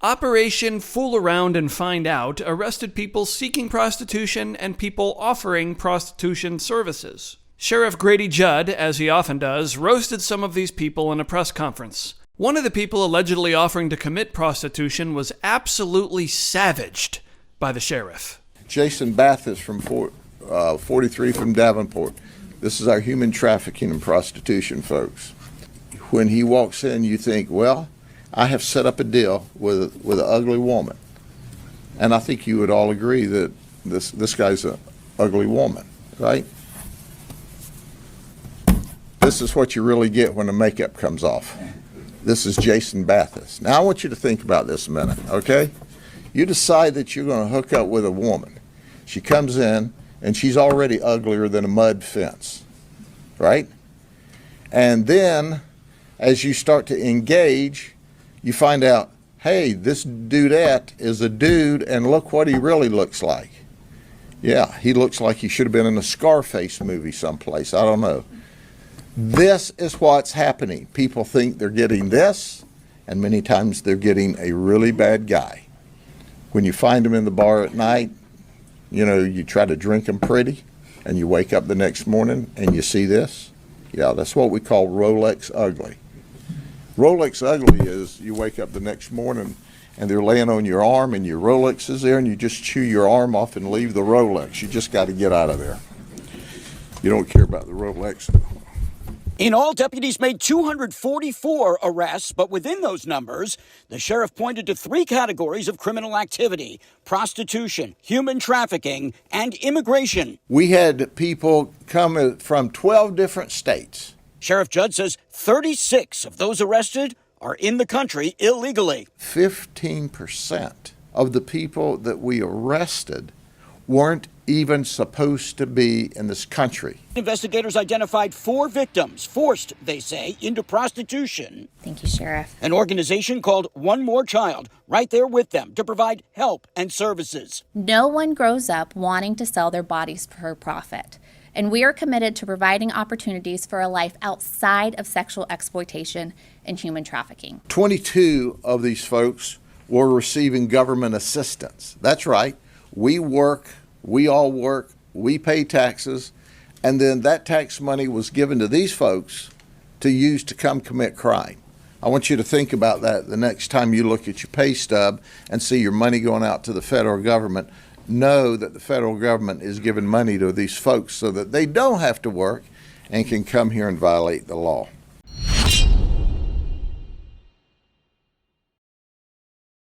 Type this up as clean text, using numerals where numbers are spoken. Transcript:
Operation Fool Around and Find Out arrested people seeking prostitution and people offering prostitution services. Sheriff Grady Judd, as he often does, roasted some of these people in a press conference. One of the people allegedly offering to commit prostitution was absolutely savaged by the sheriff. Jason Bathis from 43 from Davenport. This is our human trafficking and prostitution folks. When he walks in, you think, well, I have set up a deal with an ugly woman. And I think you would all agree that this guy's an ugly woman, right? This is what you really get when the makeup comes off. This is Jason Bathis. Now I want you to think about this a minute, okay? You decide that you're going to hook up with a woman. She comes in and she's already uglier than a mud fence, right? And then as you start to engage, you find out, hey, this dudette is a dude, and look what he really looks like. Yeah, he looks like he should have been in a Scarface movie someplace. I don't know. This is what's happening. People think they're getting this, and many times they're getting a really bad guy. When you find them in the bar at night, you know, you try to drink them pretty, and you wake up the next morning and you see this. Yeah, that's what we call Rolex ugly. Rolex ugly is you wake up the next morning and they're laying on your arm and your Rolex is there and you just chew your arm off and leave the Rolex. You just got to get out of there. You don't care about the Rolex. In all, deputies made 244 arrests, but within those numbers, the sheriff pointed to 3 categories of criminal activity: prostitution, human trafficking, and immigration. We had people come from 12 different states. Sheriff Judd says 36 of those arrested are in the country illegally. 15% of the people that we arrested weren't even supposed to be in this country. Investigators identified 4 victims forced, they say, into prostitution. Thank you, Sheriff. An organization called One More Child, right there with them to provide help and services. No one grows up wanting to sell their bodies for profit. And we are committed to providing opportunities for a life outside of sexual exploitation and human trafficking. 22 of these folks were receiving government assistance. That's right. We work, we all work, we pay taxes, and then that tax money was given to these folks to use to come commit crime. I want you to think about that the next time you look at your pay stub and see your money going out to the federal government. Know that the federal government is giving money to these folks so that they don't have to work and can come here and violate the law.